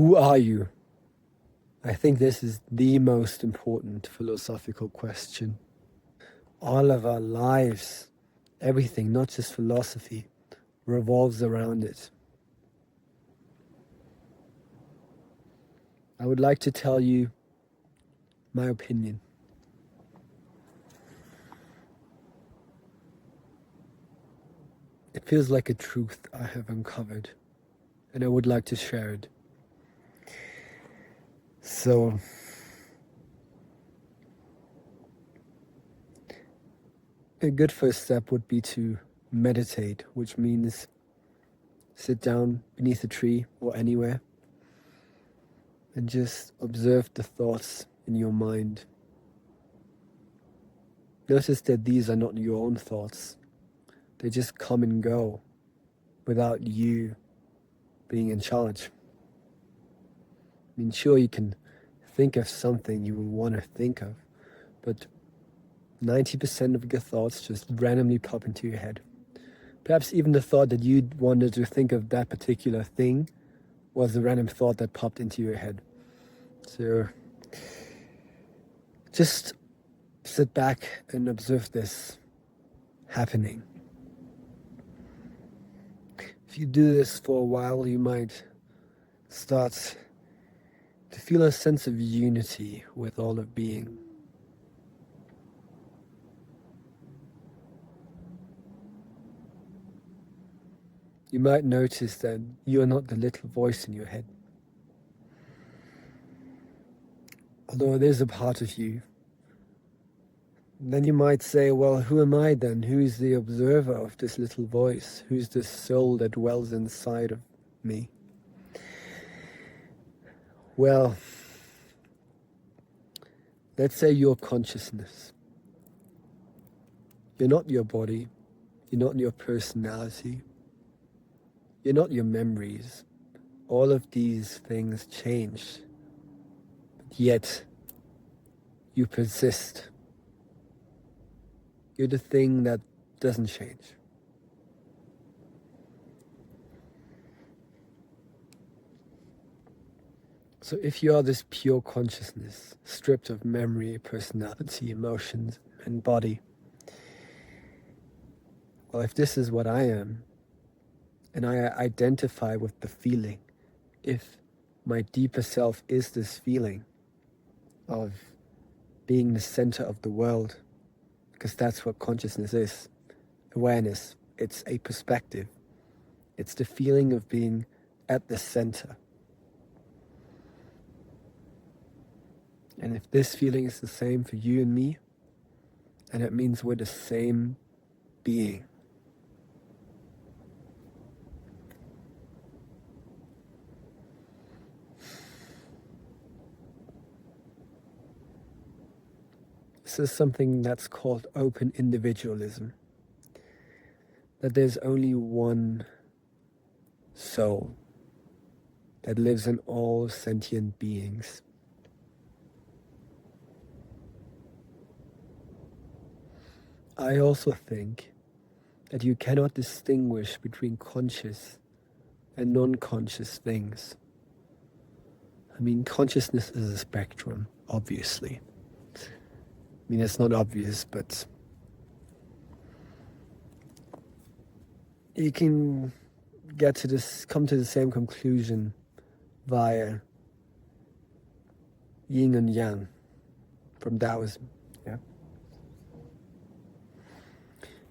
Who are you? I think this is the most important philosophical question. All of our lives, everything, not just philosophy, revolves around it. I would like to tell you my opinion. It feels like a truth I have uncovered, and I would like to share it. So, a good first step would be to meditate, which means sit down beneath a tree or anywhere and just observe the thoughts in your mind. Notice that these are not your own thoughts. They just come and go without you being in charge. I mean, sure, you can think of something you would want to think of, but 90% of your thoughts just randomly pop into your head. Perhaps even the thought that you wanted to think of that particular thing was a random thought that popped into your head. So just sit back and observe this happening. If you do this for a while, you might start to feel a sense of unity with all of being. You might notice that you are not the little voice in your head. Although it is a part of you. Then you might say, well, who am I then? Who's the observer of this little voice? Who's the soul that dwells inside of me? Well, let's say your consciousness. You're not your body. You're not your personality. You're not your memories. All of these things change. But yet, you persist. You're the thing that doesn't change. So if you are this pure consciousness, stripped of memory, personality, emotions, and body, well, if this is what I am, and I identify with the feeling, if my deeper self is this feeling of being the center of the world, because that's what consciousness is, awareness, it's a perspective. It's the feeling of being at the center. And if this feeling is the same for you and me, and it means we're the same being. This is something that's called open individualism. That there's only one soul that lives in all sentient beings. I also think that you cannot distinguish between conscious and non-conscious things. I mean, consciousness is a spectrum, obviously. I mean, it's not obvious, but you can come to the same conclusion via yin and yang from Taoism. Yeah.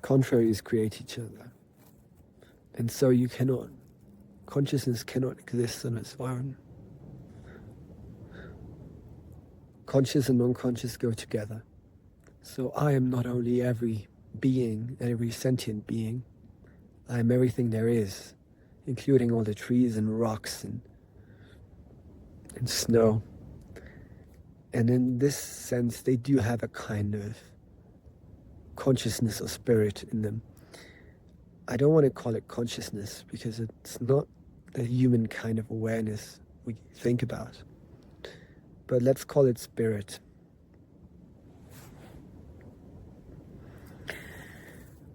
Contraries create each other. And so consciousness cannot exist on its own. Conscious and non-conscious go together. So I am not only every being, every sentient being, I am everything there is, including all the trees and rocks and snow. And in this sense, they do have a kind of consciousness or spirit in them. I don't want to call it consciousness because it's not the human kind of awareness we think about. But let's call it spirit.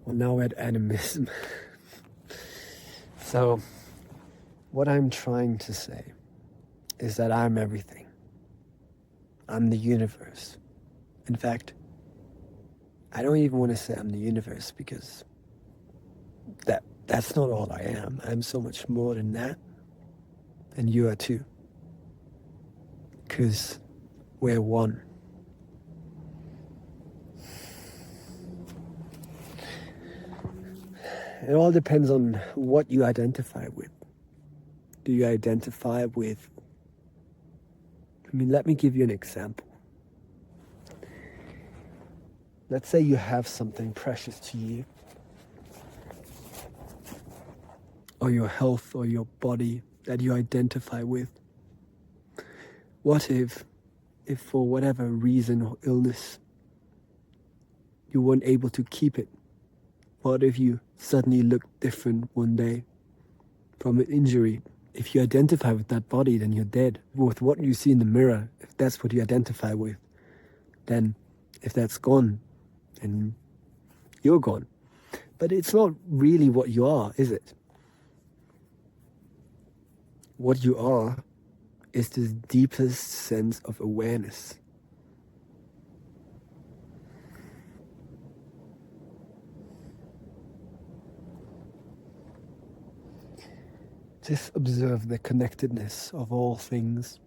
Well, now we're at animism. So, what I'm trying to say is that I'm everything. I'm the universe. In fact, I don't even want to say I'm the universe, because that's not all I am. I'm so much more than that. And you are too. Because we're one. It all depends on what you identify with. Do you identify with... let me give you an example. Let's say you have something precious to you, or your health or your body that you identify with. What if for whatever reason or illness, you weren't able to keep it? What if you suddenly look different one day from an injury? If you identify with that body, then you're dead. With what you see in the mirror, if that's what you identify with, then if that's gone, then you're gone. But it's not really what you are, is it? What you are is this deepest sense of awareness. Just observe the connectedness of all things.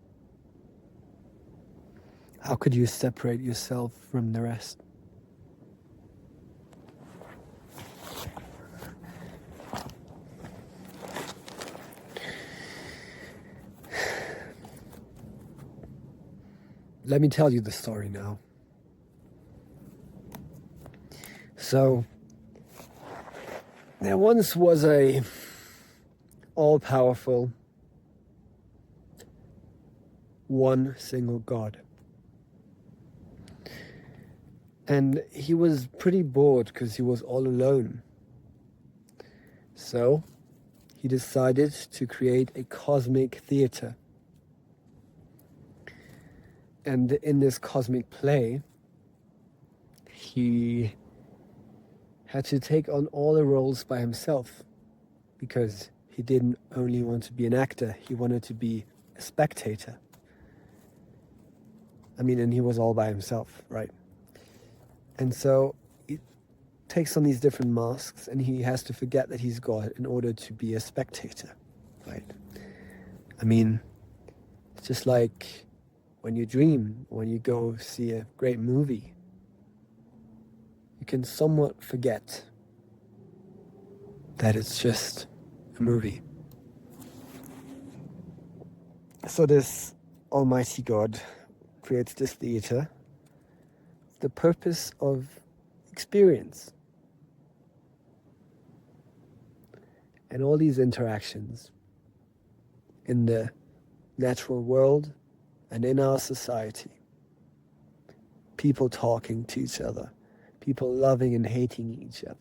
How could you separate yourself from the rest? Let me tell you the story now. So, there once was a all-powerful, one single God. And he was pretty bored because he was all alone. So, he decided to create a cosmic theater. And in this cosmic play, he had to take on all the roles by himself, because he didn't only want to be an actor, he wanted to be a spectator. And he was all by himself, right? And so he takes on these different masks, and he has to forget that he's God in order to be a spectator, right? It's just like when you dream, when you go see a great movie, you can somewhat forget that it's just a movie. So this almighty God creates this theater, the purpose of experience. And all these interactions in the natural world and in our society. People talking to each other, people loving and hating each other.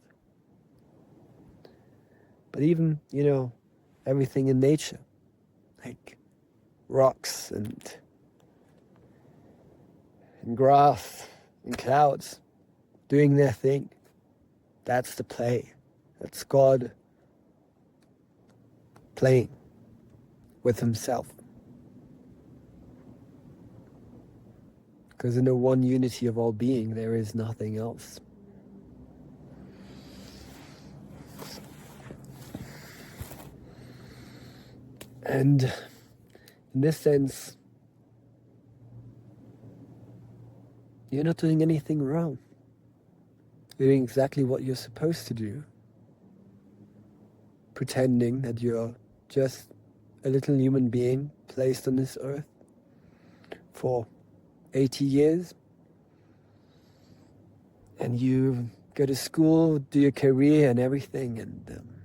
But even, everything in nature, like rocks and grass and clouds doing their thing. That's the play. That's God playing with himself. Because in the one unity of all being, there is nothing else. And in this sense, you're not doing anything wrong. You're doing exactly what you're supposed to do. Pretending that you're just a little human being placed on this earth for 80 years. And you go to school, do your career and everything. And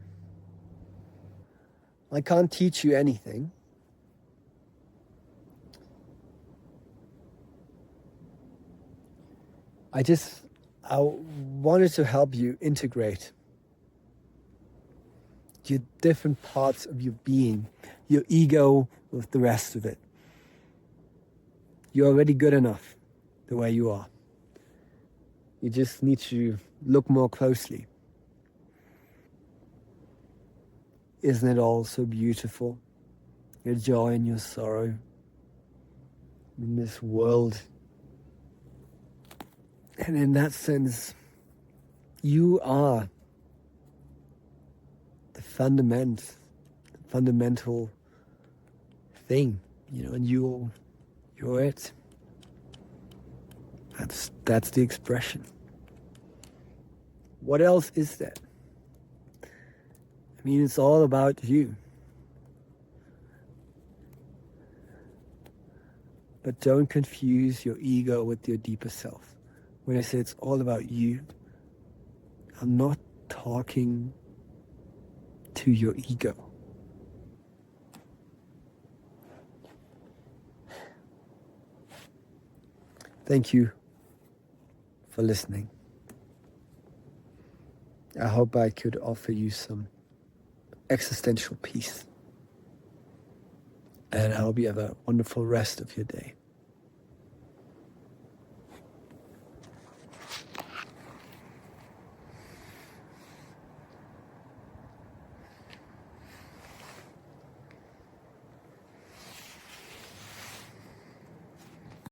I can't teach you anything. I wanted to help you integrate your different parts of your being, your ego with the rest of it. You're already good enough the way you are. You just need to look more closely. Isn't it all so beautiful? Your joy and your sorrow, in this world. And in that sense, you are the fundamental thing, and you're it. That's the expression. What else is that? I mean, it's all about you. But don't confuse your ego with your deeper self. When I say it's all about you, I'm not talking to your ego. Thank you for listening. I hope I could offer you some existential peace. And I hope you have a wonderful rest of your day.